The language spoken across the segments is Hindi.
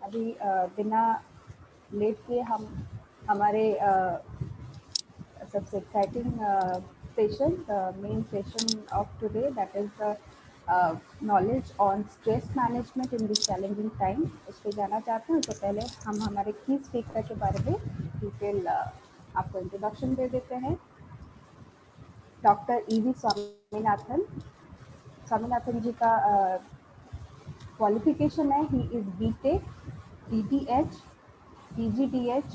अभी बिना लेट के हम हमारे सबसे exciting session, main session of today, that is the knowledge on stress management in this challenging time, उस पर जाना चाहते हैं। तो पहले हम हमारे की स्पीकर के बारे में डिटेल आपको इंट्रोडक्शन दे देते हैं। Doctor E.V. स्वामीनाथन। स्वामीनाथन जी का क्वालिफिकेशन है, he is BTech, DDH, PGDH,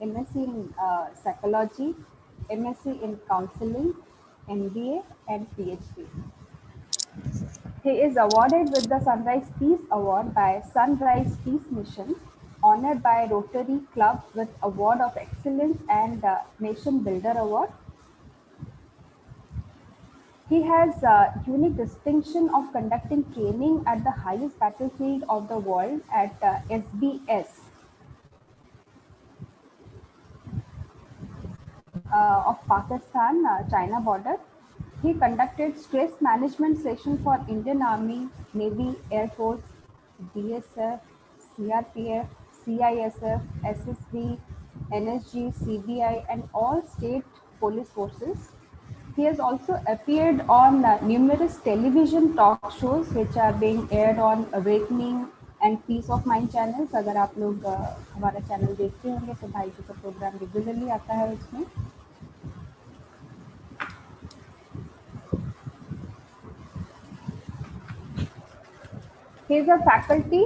MSc in psychology, MSc in counseling, MBA and PhD. He is awarded with the Sunrise Peace Award by Sunrise Peace Mission, honored by Rotary Club with Award of Excellence and Nation Builder Award. He has unique distinction of conducting training at the highest battlefield of the world at SBS of Pakistan, China border. He conducted stress management session for Indian Army, Navy, Air Force, BSF, CRPF, CISF, SSB, NSG, CBI and all state police forces. He has also appeared on numerous television talk shows which are being aired on Awakening and Peace of Mind channels. अगर आप लोग हमारा चैनल देखते होंगे तो भाई जी का प्रोग्राम रेगुलरली आता है उसमें। He is a faculty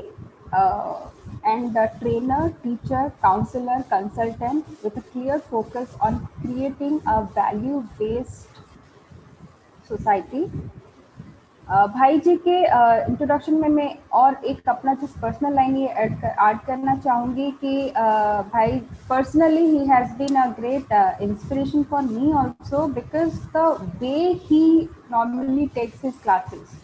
and a trainer, teacher, counselor, consultant with a clear focus on creating a value-based society. भाई जी के इंट्रोडक्शन में मैं और एक अपना जिस पर्सनल लाइन ये ऐड करना चाहूँगी कि भाई personally he has been a great inspiration for me also because the way he normally takes his classes.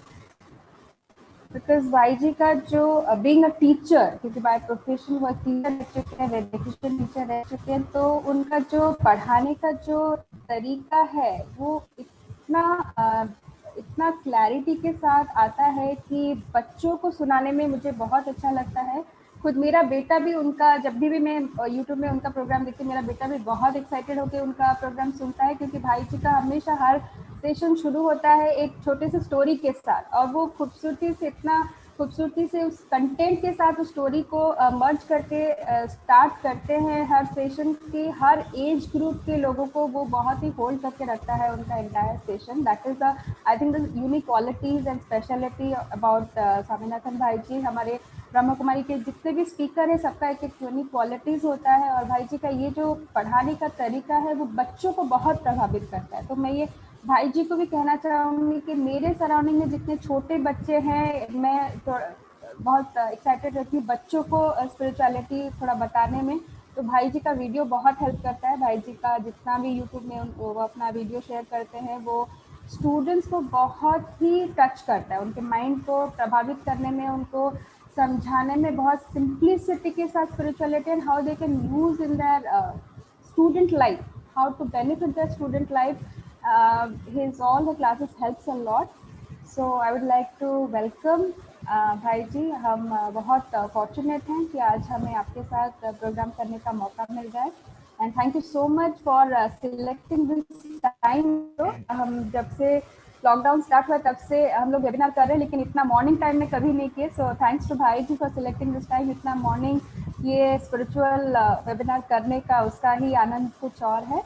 Because भाई जी का जो बीइंग अ टीचर, क्योंकि बाय प्रोफेशन वो टीचर रह चुके हैं, एजुकेशन टीचर रह चुके हैं, तो उनका जो पढ़ाने का जो तरीका है वो इतना क्लैरिटी के साथ आता है कि बच्चों को सुनाने में मुझे बहुत अच्छा लगता है। खुद मेरा बेटा भी उनका, जब भी मैं यूट्यूब में उनका प्रोग्राम देखती हूँ, मेरा बेटा भी बहुत एक्साइटेड होकर उनका प्रोग्राम सुनता है, क्योंकि भाई जी का हमेशा हर सेशन शुरू होता है एक छोटे से स्टोरी के साथ, और वो खूबसूरती से उस कंटेंट के साथ उस स्टोरी को मर्ज करके स्टार्ट करते हैं। हर सेशन के हर एज ग्रुप के लोगों को वो बहुत ही होल्ड करके रखता है उनका entire session. That is the I think the unique qualities and speciality about Swaminathan भाई जी। हमारे ब्रह्मा कुमारी के जितने भी स्पीकर हैं सबका एक एक यूनिक क्वालिटीज होता है, और भाई जी का ये जो पढ़ाने का तरीका है वो बच्चों को बहुत प्रभावित करता है। तो मैं ये भाई जी को भी कहना चाहूँगी कि मेरे सराउंडिंग में जितने छोटे बच्चे हैं, मैं तो बहुत एक्साइटेड रहती हूँ बच्चों को स्पिरिचुअलिटी थोड़ा बताने में। तो भाई जी का वीडियो बहुत हेल्प करता है। भाई जी का जितना भी यूट्यूब में वो अपना वीडियो शेयर करते हैं, वो स्टूडेंट्स को बहुत ही टच करता है, उनके माइंड को प्रभावित करने में, उनको समझाने में बहुत सिंप्लिसिटी के साथ spirituality and how they can use in their student life, how to benefit their student life. His all the classes helps a lot. So I would like to welcome भाई जी। हम बहुत फॉर्चुनेट हैं कि आज हमें आपके साथ प्रोग्राम करने का मौका मिल रहा है, and thank you so much for selecting this time. हम जब से लॉकडाउन स्टार्ट हुआ तब से हम लोग वेबिनार कर रहे हैं, लेकिन इतना मॉर्निंग टाइम में कभी नहीं किए। सो थैंक्स टू भाई जी फॉर सिलेक्टिंग दिस टाइम। इतना मॉर्निंग ये स्पिरिचुअल वेबिनार करने का उसका ही आनंद कुछ और है।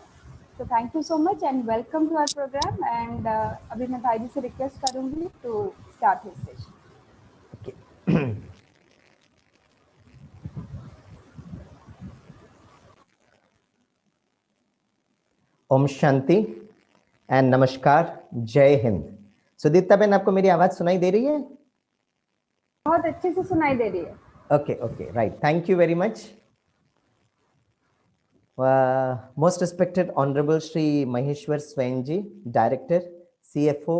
So thank you so much and welcome to our program. And अभी मैं भाई जी से रिक्वेस्ट करूंगी to start his session. Okay. ओम शांति एंड नमस्कार, जय हिंद। सुदीप्ता बहन, आपको मेरी आवाज सुनाई दे रही है? बहुत अच्छे से सुनाई दे रही है। Okay okay, right, thank you very much. Most respected honourable Shri Maheshwar स्वयं जी, डायरेक्टर CFO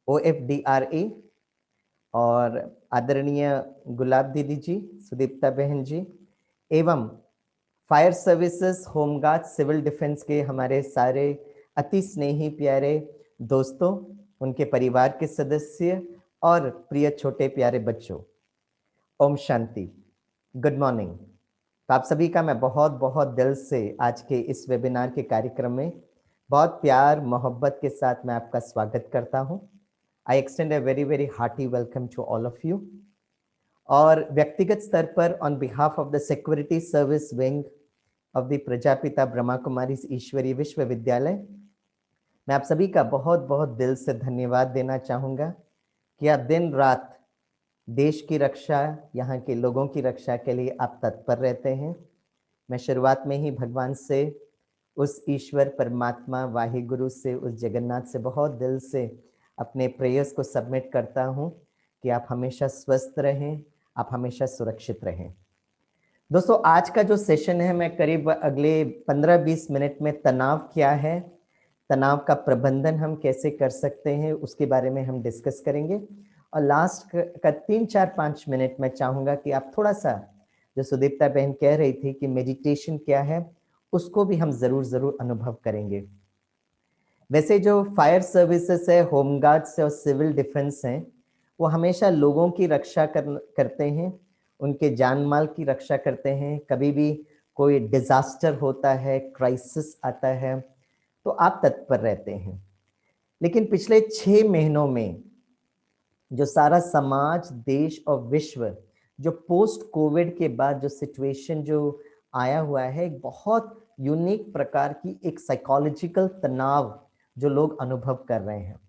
OFDRA, और आदरणीय गुलाब दीदी जी, सुदीप्ता बहन जी, एवं fire services, home guard, civil defence के हमारे सारे अति स्नेही प्यारे दोस्तों, उनके परिवार के सदस्य और प्रिय छोटे प्यारे बच्चों, ओम शांति। Good morning. तो आप सभी का मैं बहुत बहुत दिल से आज के इस वेबिनार के कार्यक्रम में बहुत प्यार मोहब्बत के साथ मैं आपका स्वागत करता हूं। I extend a very very hearty welcome to all of you. और व्यक्तिगत स्तर पर on behalf of the security service wing of the Prajapita Brahma Kumari Ishwariya Vishwavidyalaya, मैं आप सभी का बहुत बहुत दिल से धन्यवाद देना चाहूँगा कि आप दिन रात देश की रक्षा, यहाँ के लोगों की रक्षा के लिए आप तत्पर रहते हैं। मैं शुरुआत में ही भगवान से, उस ईश्वर परमात्मा वाहिगुरु से, उस जगन्नाथ से बहुत दिल से अपने प्रेयर्स को सबमिट करता हूँ कि आप हमेशा स्वस्थ रहें, आप हमेशा सुरक्षित रहें। दोस्तों, आज का जो सेशन है, मैं करीब अगले 15-20 मिनट में तनाव क्या है, तनाव का प्रबंधन हम कैसे कर सकते हैं, उसके बारे में हम डिस्कस करेंगे। और लास्ट का 3-4-5 मिनट मैं चाहूँगा कि आप थोड़ा सा, जो सुदीप्ता बहन कह रही थी कि मेडिटेशन क्या है, उसको भी हम ज़रूर अनुभव करेंगे। वैसे जो फायर सर्विसेज है, होमगार्ड्स है और सिविल डिफेंस हैं, वो हमेशा लोगों की रक्षा करते हैं, उनके जान माल की रक्षा करते हैं। कभी भी कोई डिजास्टर होता है, क्राइसिस आता है, तो आप तत्पर रहते हैं। लेकिन पिछले 6 महीनों में जो सारा समाज, देश और विश्व, जो पोस्ट कोविड के बाद जो सिचुएशन जो आया हुआ है, एक बहुत यूनिक प्रकार की एक साइकोलॉजिकल तनाव जो लोग अनुभव कर रहे हैं।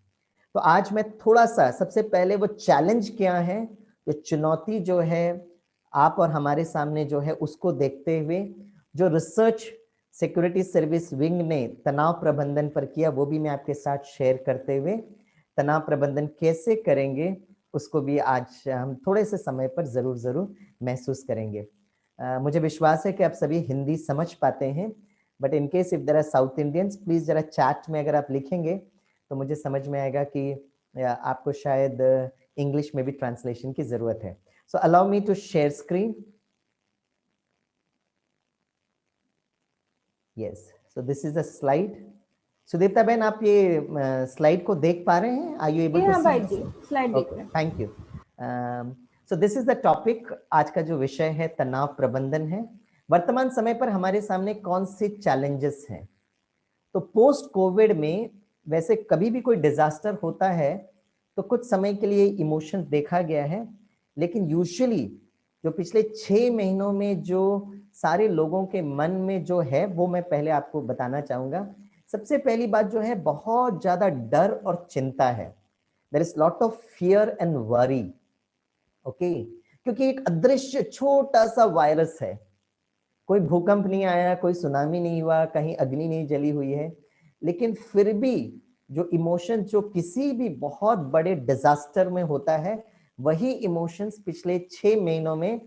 तो आज मैं थोड़ा सा, सबसे पहले वो चैलेंज क्या है, जो चुनौती जो है आप और हमारे सामने जो है, उसको देखते हुए जो रिसर्च सिक्योरिटी सर्विस विंग ने तनाव प्रबंधन पर किया, वो भी मैं आपके साथ शेयर करते हुए तनाव प्रबंधन कैसे करेंगे, उसको भी आज हम थोड़े से समय पर जरूर महसूस करेंगे। मुझे विश्वास है कि आप सभी हिंदी समझ पाते हैं, but in case if there are south Indians, please जरा चैट में अगर आप लिखेंगे तो मुझे समझ में आएगा कि आपको शायद इंग्लिश में भी ट्रांसलेशन की जरूरत है। So allow me to share screen. Yes, so this is a slide. Sudipta बहन, आप ये स्लाइड को देख पा रहे हैं? आर यू एबल टू हाँ सी? भाई जी, स्लाइड देख ओके, रहे हैं। Thank you. So this is the topic. आज का जो विषय है तनाव प्रबंधन है। वर्तमान समय पर हमारे सामने कौन से चैलेंजेस हैं? तो पोस्ट कोविड में वैसे कभी भी कोई डिजास्टर होता है तो कुछ समय के लिए इमोशन देखा गया है, लेकिन यूजुअली जो पिछले 6 महीनों में जो सारे लोगों के मन में जो है, वो मैं पहले आपको बताना चाहूंगा। सबसे पहली बात जो है, बहुत ज्यादा डर और चिंता है। There is lot of fear and worry. Okay, क्योंकि एक अदृश्य छोटा सा वायरस है, कोई भूकंप नहीं आया, कोई सुनामी नहीं हुआ, कहीं अग्नि नहीं जली हुई है, लेकिन फिर भी जो इमोशन जो किसी भी बहुत बड़े डिजास्टर में होता है, वही इमोशंस पिछले 6 महीनों में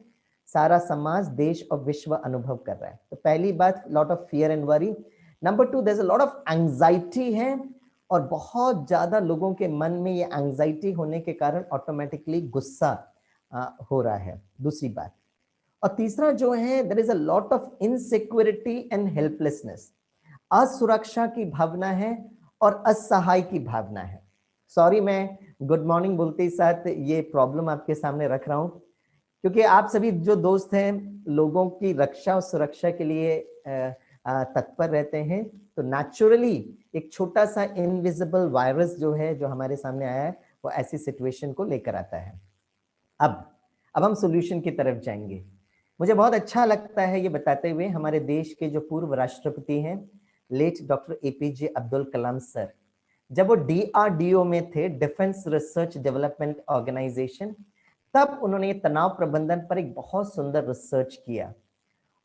सारा समाज, देश और विश्व अनुभव कर रहा है। तो पहली बात, lot of fear and worry. Number 2, there is a lot of anxiety है, और बहुत ज्यादा लोगों के मन में ये एंजाइटी होने के कारण ऑटोमेटिकली गुस्सा हो रहा है, दूसरी बात। और तीसरा जो है, there is a lot of insecurity and helplessness. असुरक्षा की भावना है और असहाय की भावना है। सॉरी, मैं गुड मॉर्निंग बोलते ही साथ ये प्रॉब्लम आपके सामने रख रहा हूं, क्योंकि आप सभी जो दोस्त हैं, लोगों की रक्षा और सुरक्षा के लिए तत्पर रहते हैं। तो नेचुरली एक छोटा सा इनविजिबल वायरस जो है, जो हमारे सामने आया है, वो ऐसी सिचुएशन को लेकर आता है। अब हम सॉल्यूशन की तरफ जाएंगे। मुझे बहुत अच्छा लगता है ये बताते हुए, हमारे देश के जो पूर्व राष्ट्रपति हैं, लेट डॉक्टर एपीजे अब्दुल कलाम सर, जब वो डीआरडीओ में थे, डिफेंस रिसर्च डेवलपमेंट ऑर्गेनाइजेशन, तब उन्होंने ये तनाव प्रबंधन पर एक बहुत सुंदर रिसर्च किया।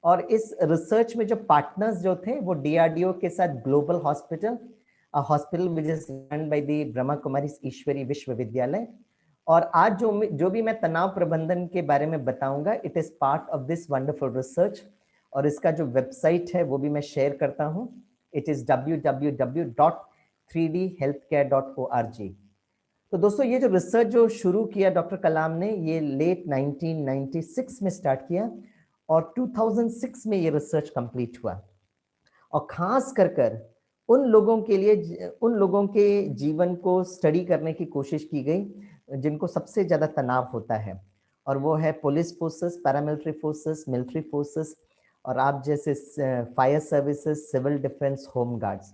और इस रिसर्च में जो पार्टनर्स जो थे, वो डीआरडीओ के साथ global hospital which is run by the Brahma Kumari Ishwari Vishwavidyalaya. और आज जो भी मैं तनाव प्रबंधन के बारे में बताऊंगा, it is part of this wonderful research. और इसका जो वेबसाइट है वो भी मैं शेयर करता हूं। It is www.3dhealthcare.org। तो दोस्तों, ये जो रिसर्च जो शुरू किया डॉक्टर कलाम ने, ये लेट 1996 में स्टार्ट किया और 2006 में ये रिसर्च कंप्लीट हुआ। और खास कर उन लोगों के लिए, उन लोगों के जीवन को स्टडी करने की कोशिश की गई जिनको सबसे ज्यादा तनाव होता है। और वो है police forces, paramilitary forces, military forces, और आप जैसे fire services, civil defence, home guards.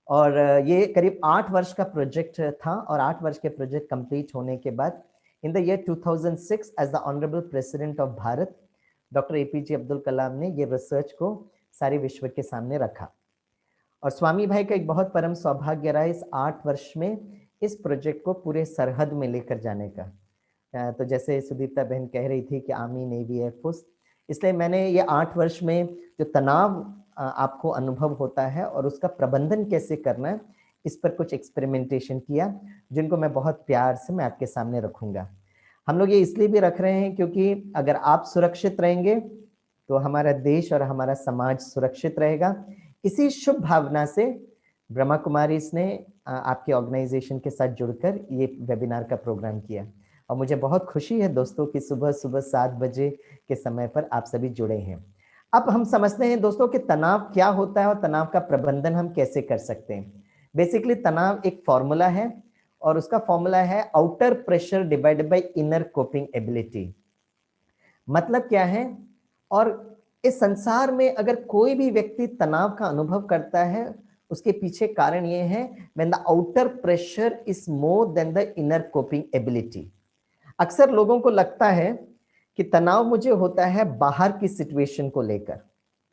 और ये करीब 8 वर्ष का प्रोजेक्ट था, और 8 वर्ष के प्रोजेक्ट कंप्लीट होने के बाद in the year 2006 as the honourable president of Bharat, doctor APJ Abdul Kalam ने ये रिसर्च को सारे विश्व के सामने रखा। और स्वामी भाई का एक बहुत परम सौभाग्य रहा इस 8 वर्ष में इस प्रोजेक्ट को पूरे सरहद में लेकर जाने का। तो जैसे सुदीप्ता बहन कह रही थी कि आर्मी, नेवी, एयरफोर्स, इसलिए मैंने ये 8 वर्ष में जो तनाव आपको अनुभव होता है और उसका प्रबंधन कैसे करना है, इस पर कुछ एक्सपेरिमेंटेशन किया, जिनको मैं बहुत प्यार से मैं आपके सामने रखूंगा। हम लोग ये इसलिए भी रख रहे हैं क्योंकि अगर आप सुरक्षित रहेंगे तो हमारा देश और हमारा समाज सुरक्षित रहेगा। इसी शुभ भावना से ब्रह्मा कुमारीज ने आपके ऑर्गेनाइजेशन के साथ जुड़कर ये वेबिनार का प्रोग्राम किया, और मुझे बहुत खुशी है दोस्तों कि सुबह सुबह 7 बजे के समय पर आप सभी जुड़े हैं। अब हम समझते हैं दोस्तों कि तनाव क्या होता है और तनाव का प्रबंधन हम कैसे कर सकते हैं। बेसिकली तनाव एक फॉर्मूला है, और उसका फॉर्मूला है outer pressure divided by inner coping ability. मतलब क्या है, और इस संसार में अगर कोई भी व्यक्ति तनाव का अनुभव करता है, उसके पीछे कारण ये है when the outer pressure is more than the inner coping ability. अक्सर लोगों को लगता है कि तनाव मुझे होता है बाहर की सिचुएशन को लेकर,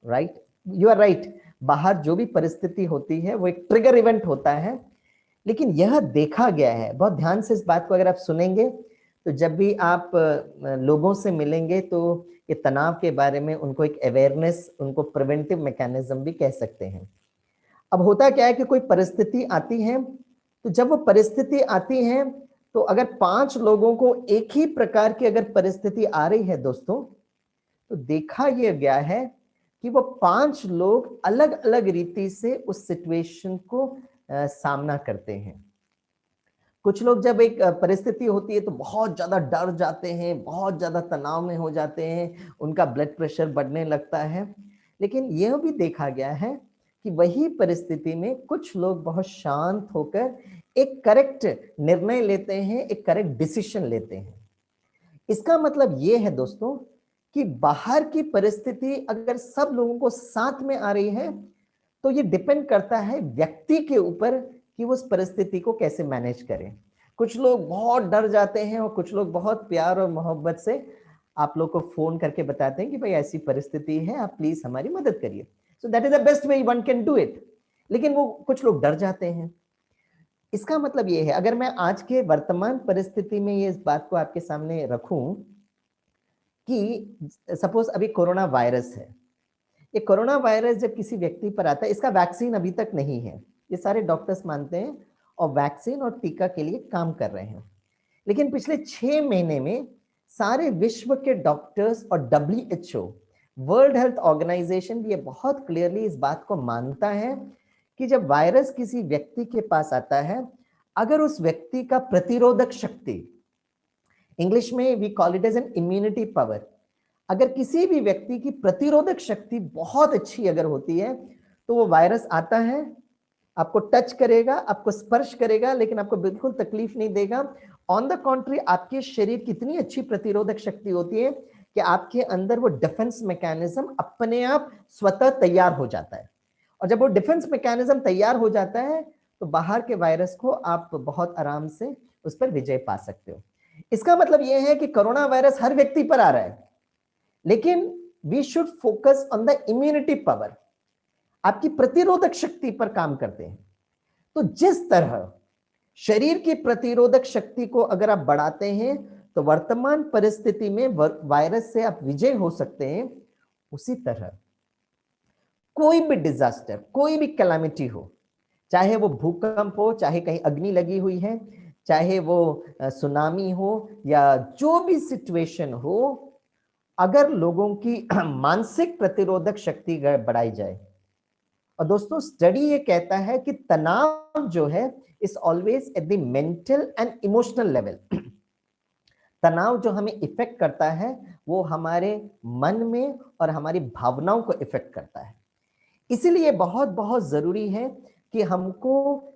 राइट? यू आर राइट, बाहर जो भी परिस्थिति होती है वो एक ट्रिगर इवेंट होता है। लेकिन यह देखा गया है, बहुत ध्यान से इस बात को अगर आप सुनेंगे तो जब भी आप लोगों से मिलेंगे तो ये तनाव के बारे में उनको एक अवेयरनेस, उनको प्रिवेंटिव मैकेनिज्म भी कह सकते हैं। अब होता क्या है कि कोई परिस्थिति आती है, तो जब वो परिस्थिति आती है तो अगर 5 लोगों को एक ही प्रकार की अगर परिस्थिति आ रही है दोस्तों, तो देखा यह गया है कि वो 5 लोग अलग अलग रीति से उस सिचुएशन को सामना करते हैं। कुछ लोग जब एक परिस्थिति होती है तो बहुत ज्यादा डर जाते हैं, बहुत ज्यादा तनाव में हो जाते हैं, उनका ब्लड प्रेशर बढ़ने लगता है। लेकिन यह भी देखा गया है कि वही परिस्थिति में कुछ लोग बहुत शांत होकर एक करेक्ट निर्णय लेते हैं, एक करेक्ट डिसीजन लेते हैं। इसका मतलब यह है दोस्तों कि बाहर की परिस्थिति अगर सब लोगों को साथ में आ रही है तो ये डिपेंड करता है व्यक्ति के ऊपर कि वो उस परिस्थिति को कैसे मैनेज करें। कुछ लोग बहुत डर जाते हैं और कुछ लोग बहुत प्यार और मोहब्बत से आप लोग को फोन करके बताते हैं कि भाई ऐसी परिस्थिति है, आप प्लीज हमारी मदद करिए। So that is the best way one can do it. लेकिन वो कुछ लोग डर जाते हैं। इसका मतलब ये है, अगर मैं आज के वर्तमान परिस्थिति में ये इस बात को आपके सामने रखूं कि सपोज अभी कोरोना वायरस है, ये कोरोना वायरस जब किसी व्यक्ति पर आता है, इसका वैक्सीन अभी तक नहीं है, ये सारे डॉक्टर्स मानते हैं, और वैक्सीन और टीका के लिए काम कर रहे हैं। लेकिन पिछले 6 महीने में सारे विश्व के डॉक्टर्स और WHO, वर्ल्ड हेल्थ ऑर्गेनाइजेशन भी ये बहुत क्लियरली इस बात को मानता है कि जब वायरस किसी व्यक्ति के पास आता है, अगर उस व्यक्ति का प्रतिरोधक शक्ति, इंग्लिश में we call it as an immunity power, अगर किसी भी व्यक्ति की प्रतिरोधक शक्ति बहुत अच्छी अगर होती है तो वो वायरस आता है, आपको टच करेगा, आपको स्पर्श करेगा, लेकिन आपको बिल्कुल तकलीफ नहीं देगा। ऑन द कॉन्ट्री, आपके शरीर की इतनी अच्छी प्रतिरोधक शक्ति होती है कि आपके अंदर वो डिफेंस मैकेनिज्म अपने आप स्वतः तैयार हो जाता है। और जब वो डिफेंस मैकेनिज्म तैयार हो जाता है तो बाहर के वायरस को आप बहुत आराम से उस पर विजय पा सकते हो। इसका मतलब यह है कि कोरोना वायरस हर व्यक्ति पर आ रहा है, लेकिन we should focus on the immunity power, आपकी प्रतिरोधक शक्ति पर काम करते हैं। तो जिस तरह शरीर की प्रतिरोधक शक्ति को अगर आप बढ़ाते हैं तो वर्तमान परिस्थिति में वायरस से आप विजय हो सकते हैं, उसी तरह कोई भी डिजास्टर, कोई भी कैलामिटी हो, चाहे वो भूकंप हो, चाहे कहीं अग्नि लगी हुई है, चाहे वो सुनामी हो, या जो भी सिचुएशन हो, अगर लोगों की मानसिक प्रतिरोधक शक्ति बढ़ाई जाए। और दोस्तों स्टडी ये कहता है कि तनाव जो है is always at the mental and emotional level. तनाव जो हमें इफेक्ट करता है वो हमारे मन में और हमारी भावनाओं को इफेक्ट करता है। इसीलिए बहुत बहुत जरूरी है कि हमको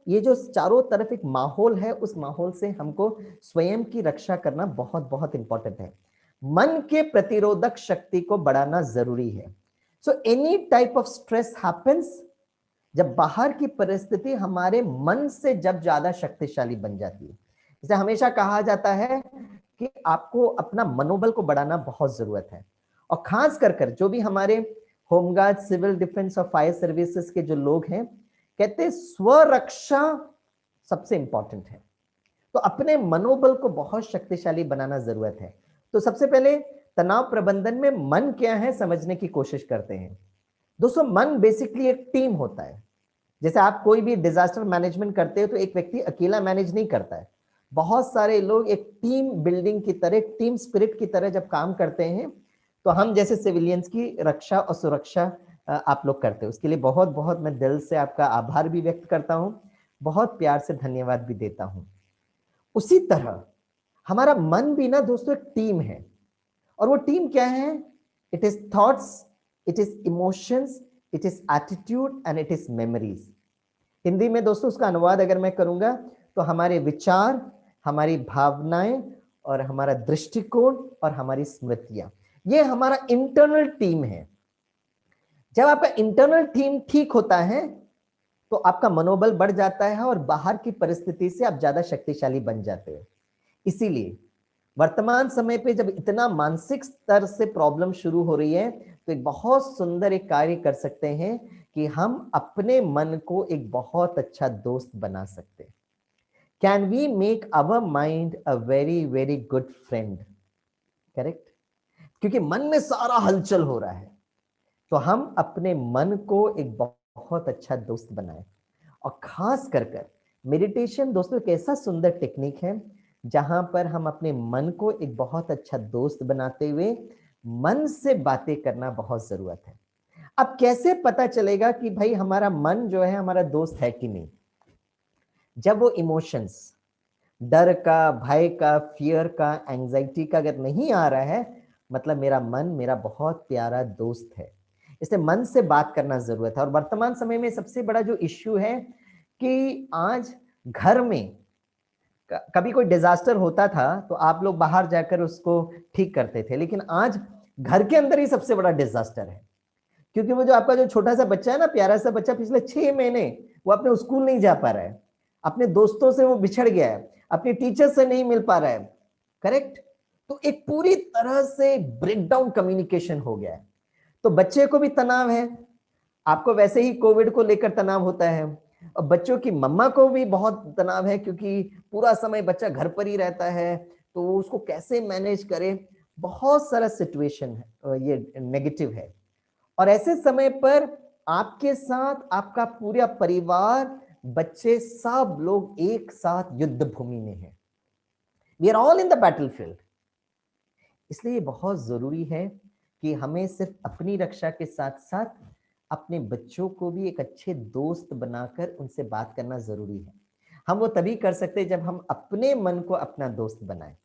ये जो चारों तरफ एक माहौल है, उस माहौल से हमको स्वयं की रक्षा करना बहुत बहुत इंपॉर्टेंट है। मन के प्रतिरोधक शक्ति को बढ़ाना जरूरी है। So any type of stress happens जब बाहर की परिस्थिति हमारे मन से जब ज्यादा शक्तिशाली बन जाती है। इसे हमेशा कहा जाता है कि आपको अपना मनोबल को बढ़ाना बहुत जरूरत है। और खास कर जो भी हमारे होमगार्ड, सिविल डिफेंस और फायर सर्विसेज के जो लोग हैं, कहते हैं स्वरक्षा सबसे इंपॉर्टेंट है। तो अपने मनोबल को बहुत शक्तिशाली बनाना जरूरत है। तो सबसे पहले तनाव प्रबंधन में मन क्या है समझने की कोशिश करते हैं। दोस्तों, मन बेसिकली एक टीम होता है। जैसे आप कोई भी डिजास्टर मैनेजमेंट करते हो तो एक व्यक्ति अकेला मैनेज नहीं करता है, बहुत सारे लोग एक टीम बिल्डिंग की तरह, टीम स्पिरिट की तरह जब काम करते हैं, तो हम जैसे सिविलियंस की रक्षा और सुरक्षा आप लोग करते हो। उसके लिए बहुत बहुत मैं दिल से आपका आभार भी व्यक्त करता हूं, बहुत प्यार से धन्यवाद भी देता हूं। उसी तरह हमारा मन भी ना दोस्तों एक टीम है। और वो टीम क्या है? It is thoughts, it is emotions, it is attitude and it is memories. Hindi में दोस्तों उसका अनुवाद अगर मैं करूंगा तो हमारे विचार, हमारी भावनाएं और हमारा दृष्टिकोण और हमारी स्मृतियां, ये हमारा इंटरनल टीम है। जब आपका इंटरनल टीम ठीक होता है तो आपका मनोबल बढ़ जाता है और बाहर की परिस्थिति से आप ज्यादा शक्तिशाली बन जाते हो। इसीलिए वर्तमान समय पे जब इतना मानसिक स्तर से प्रॉब्लम शुरू हो रही है, तो एक बहुत सुंदर एक कार्य कर सकते हैं कि हम अपने मन को एक बहुत अच्छा दोस्त बना सकते हैं। Can we make our mind a very very good friend? Correct? क्योंकि मन में सारा हलचल हो रहा है, तो हम अपने मन को एक बहुत अच्छा दोस्त बनाए। और खास कर मेडिटेशन दोस्तों एक ऐसा सुंदर टेक्निक है जहां पर हम अपने मन को एक बहुत अच्छा दोस्त बनाते हुए मन से बातें करना बहुत जरूरत है। अब कैसे पता चलेगा कि भाई हमारा मन जो है हमारा दोस्त है कि नहीं? जब वो इमोशंस, डर का, भय का, फियर का, एंजाइटी का अगर नहीं आ रहा है, मतलब मेरा मन मेरा बहुत प्यारा दोस्त है। इसलिए मन से बात करना जरूरत है। और वर्तमान समय में सबसे बड़ा जो इश्यू है कि आज घर में कभी कोई डिजास्टर होता था तो आप लोग बाहर जाकर उसको ठीक करते थे, लेकिन आज घर के अंदर ही सबसे बड़ा डिजास्टर है। क्योंकि वो जो आपका जो छोटा सा बच्चा है ना, प्यारा सा बच्चा, पिछले 6 महीने वो अपने स्कूल नहीं जा पा रहा है, अपने दोस्तों से वो बिछड़ गया है, अपने टीचर से नहीं मिल पा रहा है। करेक्ट? तो एक पूरी तरह से ब्रेकडाउन कम्युनिकेशन हो गया है। तो बच्चे को भी तनाव है, आपको वैसे ही कोविड को लेकर तनाव होता है, और बच्चों की मम्मा को भी बहुत तनाव है क्योंकि पूरा समय बच्चा घर पर ही रहता है, तो उसको कैसे मैनेज करे। बहुत सारा सिचुएशन है, ये नेगेटिव है। और ऐसे समय पर आपके साथ आपका पूरा परिवार, बच्चे, सब लोग एक साथ युद्ध भूमि में हैं। We are all in the battlefield. इसलिए बहुत जरूरी है कि हमें सिर्फ अपनी रक्षा के साथ साथ अपने बच्चों को भी एक अच्छे दोस्त बनाकर उनसे बात करना जरूरी है। हम वो तभी कर सकते हैं जब हम अपने मन को अपना दोस्त बनाएं।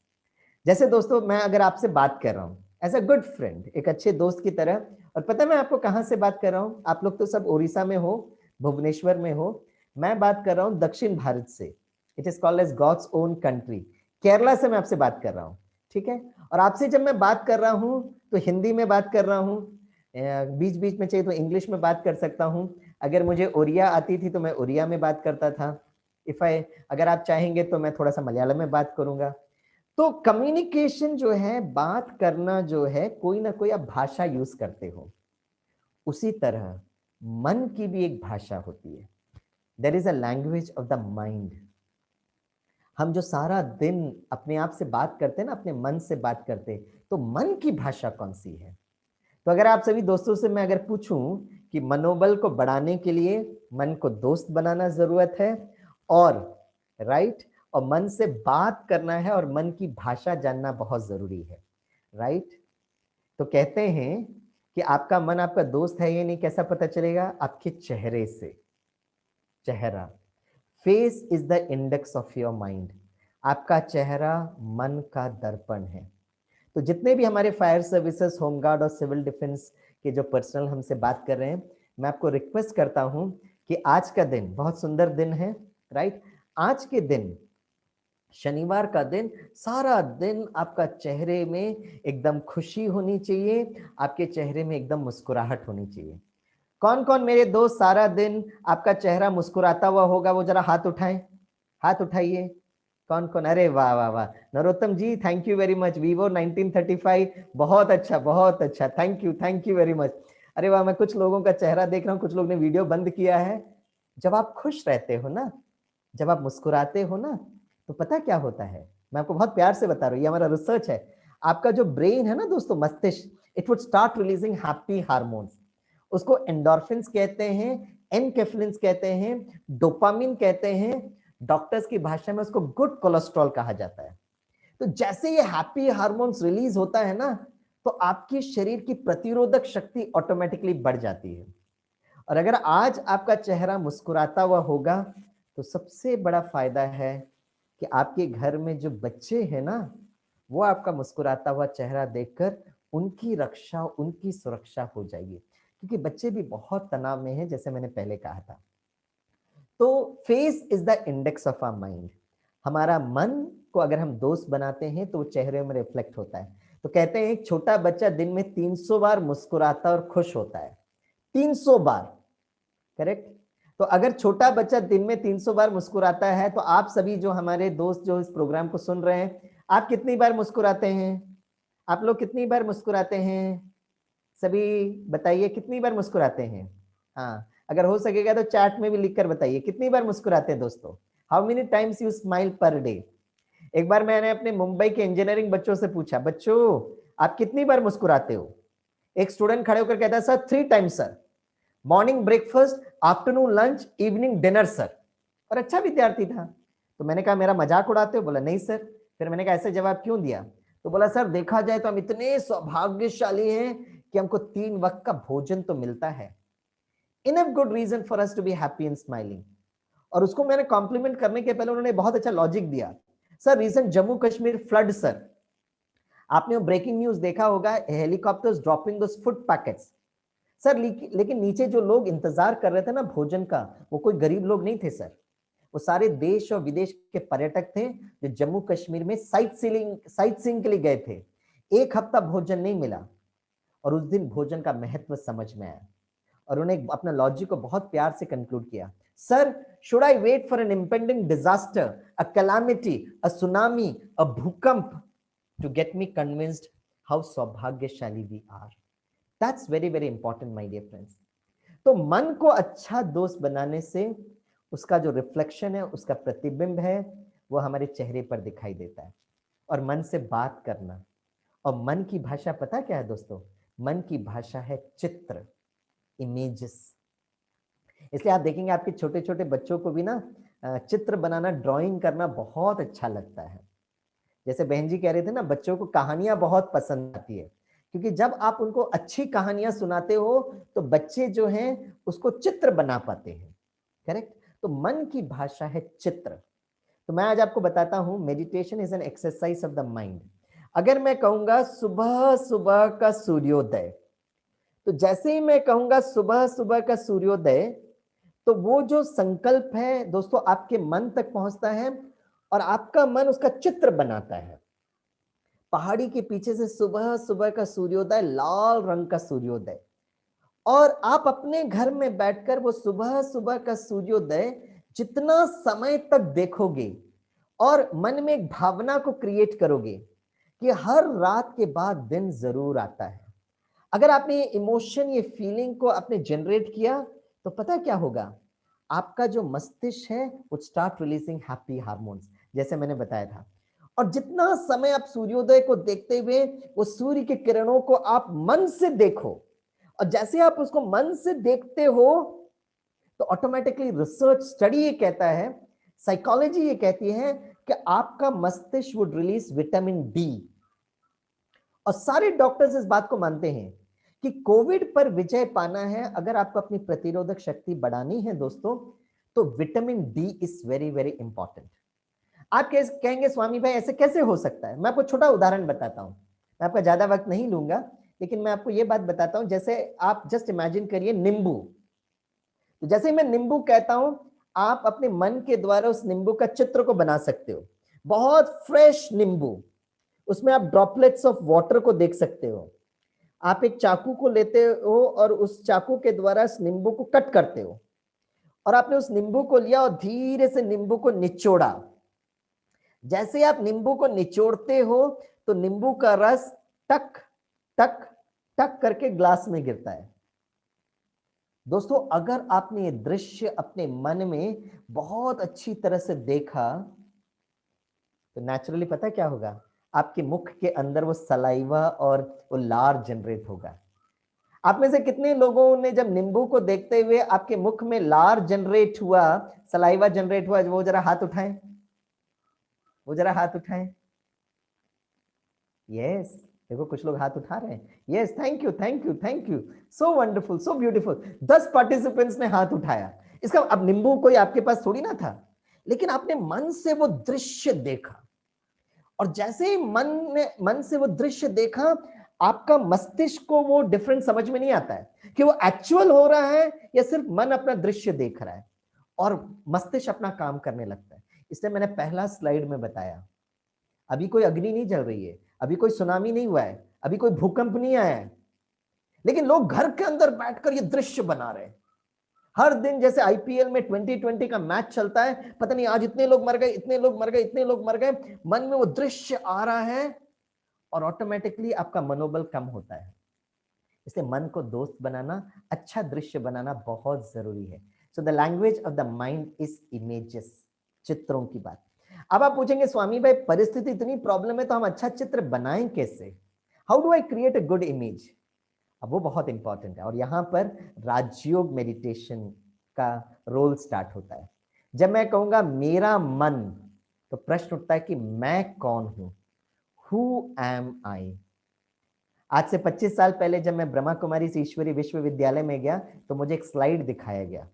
जैसे दोस्तों, मैं अगर आपसे बात कर रहा हूँ एज अ गुड फ्रेंड, एक अच्छे दोस्त की तरह, और पता है मैं आपको कहाँ से बात कर रहा हूँ? आप लोग तो सब उड़ीसा में हो, भुवनेश्वर में हो। मैं बात कर रहा हूँ दक्षिण भारत से। It is called as God's own country. Kerala से मैं आपसे बात कर रहा हूँ, ठीक है? और आपसे जब मैं बात कर रहा हूँ तो हिंदी में बात कर रहा हूँ, बीच बीच में चाहिए तो इंग्लिश में बात कर सकता हूँ। अगर मुझे उड़िया आती थी तो मैं उड़िया में बात करता था। अगर आप चाहेंगे तो मैं थोड़ा सा मलयालम में बात करूंगा। तो कम्युनिकेशन जो है, बात करना जो है, कोई ना कोई आप भाषा यूज करते हो। उसी तरह मन की भी एक भाषा होती है। There is a language of the mind. हम जो सारा दिन अपने आप से बात करते हैं ना, अपने मन से बात करते हैं, तो मन की भाषा कौन सी है? तो अगर आप सभी दोस्तों से मैं अगर पूछूं कि मनोबल को बढ़ाने के लिए मन को दोस्त बनाना जरूरत है, और राइट, और मन से बात करना है, और मन की भाषा जानना बहुत जरूरी है, राइट। तो कहते हैं कि आपका मन आपका दोस्त है ये नहीं कैसा पता चलेगा? आपके चेहरे से। चेहरा, face is the index of your mind. आपका चेहरा मन का दर्पण है। तो जितने भी हमारे फायर सर्विसेज, होमगार्ड और सिविल डिफेंस के जो पर्सनल हमसे बात कर रहे हैं, मैं आपको रिक्वेस्ट करता हूं कि आज का दिन बहुत सुंदर दिन है, राइट। आज के दिन शनिवार का दिन सारा दिन आपका चेहरे में एकदम खुशी होनी चाहिए, आपके चेहरे में एकदम मुस्कुराहट होनी चाहिए। कौन कौन मेरे दोस्त सारा दिन आपका चेहरा मुस्कुराता हुआ होगा, वो जरा हाथ उठाएं, हाथ उठाइए। कौन कौन, अरे वाह वाह वाह, Narottam ji thank you very much, Vivo 1935, बहुत अच्छा, थैंक यू वेरी मच। अरे वाह, मैं कुछ लोगों का चेहरा देख रहा हूँ, कुछ लोग ने वीडियो बंद किया है। जब आप खुश रहते हो ना, जब आप मुस्कुराते हो ना, तो पता क्या होता है, मैं आपको बहुत प्यार से बता रहा हूँ, ये हमारा रिसर्च है। आपका जो ब्रेन है ना दोस्तों, मस्तिष्क, it would start releasing happy hormones. उसको एंडोर्फिन्स कहते हैं, एनकेफ्लिन्स कहते हैं, डोपामिन कहते हैं, डॉक्टर्स की भाषा में उसको गुड कोलेस्ट्रॉल कहा जाता है। तो जैसे ये हैप्पी हार्मोन्स रिलीज होता है ना, तो आपकी शरीर की प्रतिरोधक शक्ति ऑटोमेटिकली बढ़ जाती है। और अगर आज आपका चेहरा मुस्कुराता हुआ होगा, तो सबसे बड़ा फायदा है कि आपके घर में जो बच्चे हैं ना, वो आपका मुस्कुराता हुआ चेहरा देखकर उनकी रक्षा, उनकी सुरक्षा हो जाएगी, क्योंकि बच्चे भी बहुत तनाव में हैं, जैसे मैंने पहले कहा था। तो face is the index of our mind. हमारा मन को अगर हम दोस्त बनाते हैं तो वो चेहरे में रिफ्लेक्ट होता है। तो कहते हैं एक छोटा बच्चा दिन में 300 बार मुस्कुराता और खुश होता है, 300 बार, करेक्ट। तो अगर छोटा बच्चा दिन में 300 बार मुस्कुराता है, तो आप सभी जो हमारे दोस्त जो इस प्रोग्राम को सुन रहे हैं, आप कितनी बार मुस्कुराते हैं? आप लोग कितनी बार मुस्कुराते हैं? सभी बताइए कितनी बार मुस्कुराते हैं। हाँ, अगर हो सकेगा तो चैट में भी लिखकर बताइए कितनी बार मुस्कुराते हैं दोस्तों। How many times you smile per day? एक बार मैंने अपने मुंबई के इंजीनियरिंग बच्चों से पूछा, बच्चों आप कितनी बार मुस्कुराते हो? एक स्टूडेंट खड़े होकर कहता है, sir 3 times sir, morning breakfast, afternoon lunch, evening dinner sir. और अच्छा विद्यार्थी था। तो मैंने कहा मेरा मजाक उड़ाते हो? बोला नहीं सर। फिर मैंने कहा ऐसे जवाब क्यों दिया? तो बोला सर देखा जाए तो हम इतने सौभाग्यशाली हैं कि हमको 3 वक्त का भोजन तो मिलता है। Enough good reason for us to be happy and smiling. और उसको मैंने कॉम्प्लीमेंट करने के पहले उन्होंने बहुत अच्छा लॉजिक दिया। Sir reason Jammu Kashmir flood sir, आपने वो ब्रेकिंग न्यूज देखा होगा, helicopters dropping those food packets. Sir लेकिन नीचे जो लोग इंतजार कर रहे थे ना भोजन का, वो कोई गरीब लोग नहीं थे सर, वो सारे देश और विदेश के पर्यटक थे जो जम्मू कश्मीर में साइट सीइंग के लिए गए थे। 1 हफ्ता भोजन नहीं मिला, और उस दिन भोजन का महत्व समझ में आया। और उन्हें अपना लॉजिक को बहुत प्यार से कंक्लूड किया, sir should I wait for an impending disaster, a calamity, a tsunami, a भूकंप to get me convinced how सौभाग्यशाली we are? That's very very important my dear friends. तो मन को अच्छा दोस्त बनाने से उसका जो रिफ्लेक्शन है, उसका प्रतिबिंब है, वो हमारे चेहरे पर दिखाई देता है। और मन से बात करना, और मन की भाषा पता क्या है दोस्तों? मन की भाषा है चित्र, इमेजेस। इसलिए आप देखेंगे आपके छोटे छोटे बच्चों को भी ना चित्र बनाना, ड्राइंग करना बहुत अच्छा लगता है। जैसे बहन जी कह रहे थे ना, बच्चों को कहानियां बहुत पसंद आती है, क्योंकि जब आप उनको अच्छी कहानियां सुनाते हो तो बच्चे जो हैं उसको चित्र बना पाते हैं, करेक्ट। तो मन की भाषा है चित्र। तो मैं आज आपको बताता हूं, meditation is an exercise of the mind. अगर मैं कहूंगा सुबह सुबह का सूर्योदय, तो जैसे ही मैं कहूंगा सुबह सुबह का सूर्योदय, तो वो जो संकल्प है दोस्तों आपके मन तक पहुंचता है, और आपका मन उसका चित्र बनाता है। पहाड़ी के पीछे से सुबह सुबह का सूर्योदय, लाल रंग का सूर्योदय, और आप अपने घर में बैठकर वो सुबह सुबह का सूर्योदय जितना समय तक देखोगे, और मन में एक भावना को क्रिएट करोगे कि हर रात के बाद दिन जरूर आता है। अगर आपने ये इमोशन, ये फीलिंग को आपने जनरेट किया, तो पता क्या होगा, आपका जो मस्तिष्क है वो स्टार्ट रिलीजिंग हैप्पी हार्मोन्स, जैसे मैंने बताया था। और जितना समय आप सूर्योदय को देखते हुए वो सूर्य की किरणों को आप मन से देखो, और जैसे आप उसको मन से देखते हो, तो ऑटोमेटिकली रिसर्च स्टडी ये कहता है, साइकोलॉजी ये कहती है कि आपका मस्तिष्क वुड रिलीज विटामिन डी। और सारे डॉक्टर्स इस बात को मानते हैं कि कोविड पर विजय पाना है, अगर आपको अपनी प्रतिरोधक शक्ति बढ़ानी है दोस्तों, तो vitamin D is very very important. आप कहेंगे स्वामी भाई ऐसे कैसे हो सकता है? मैं आपको छोटा उदाहरण बताता हूं, मैं आपका ज्यादा वक्त नहीं लूंगा, लेकिन मैं आपको यह बात बताता हूं। जैसे आप जस्ट इमेजिन करिए नींबू। तो जैसे मैं नींबू कहता हूं, आप अपने मन के द्वारा उस नींबू का चित्र को बना सकते हो। बहुत फ्रेश नींबू, उसमें आप ड्रॉपलेट्स ऑफ वाटर को देख सकते हो। आप एक चाकू को लेते हो और उस चाकू के द्वारा उस नींबू को कट करते हो, और आपने उस नींबू को लिया और धीरे से नींबू को निचोड़ा। जैसे आप नींबू को निचोड़ते हो तो नींबू का रस टक टक टक करके ग्लास में गिरता है। दोस्तों, अगर आपने ये दृश्य अपने मन में बहुत अच्छी तरह से देखा तो नेचुरली पता क्या होगा, आपके मुख के अंदर वो सलाइवा और वो लार जनरेट होगा। आप में से कितने लोगों ने जब नींबू को देखते हुए आपके मुख में लार जनरेट हुआ, सलाइवा जनरेट हुआ, वो जरा हाथ उठाएं, वो जरा हाथ उठाएं। यस, देखो कुछ लोग हाथ उठा रहे हैं। Yes, thank you thank you thank you, so wonderful so beautiful. 10 participants ने हाथ उठाया। इसका अब नींबू कोई आपके पास थोड़ी ना था, लेकिन आपने मन से वो दृश्य देखा, और जैसे ही मन से वो दृश्य देखा, आपका मस्तिष्क को वो डिफरेंस समझ में नहीं आता है कि वो एक्चुअल हो रहा है या सिर्फ मन अपना दृश्य देख रहा है, और मस्तिष्क अपना काम करने लगता है। इसलिए मैंने पहला स्लाइड में बताया, अभी कोई अग्नि नहीं जल रही है, अभी कोई सुनामी नहीं हुआ है, अभी कोई भूकंप नहीं आया है, लेकिन लोग घर के अंदर बैठकर ये दृश्य बना रहे हैं। हर दिन जैसे आईपीएल में 2020 का मैच चलता है, पता नहीं आज इतने लोग मर गए, इतने लोग मर गए, इतने लोग मर गए, मन में वो दृश्य आ रहा है और ऑटोमेटिकली आपका मनोबल कम होता है। इसलिए मन को दोस्त बनाना, अच्छा दृश्य बनाना बहुत जरूरी है। So the language of the mind is images, चित्रों की बात। अब आप पूछेंगे स्वामी भाई परिस्थिति इतनी प्रॉब्लम है तो हम अच्छा चित्र बनाएं कैसे, how do I create a good image? अब वो बहुत इंपॉर्टेंट है, और यहां पर राजयोग मेडिटेशन का रोल स्टार्ट होता है। जब मैं कहूंगा मेरा मन, तो प्रश्न उठता है कि मैं कौन हूं, हु एम आई। आज से 25 साल पहले जब मैं ब्रह्मा कुमारी से ईश्वरी विश्वविद्यालय में गया तो मुझे एक स्लाइड दिखाया गया।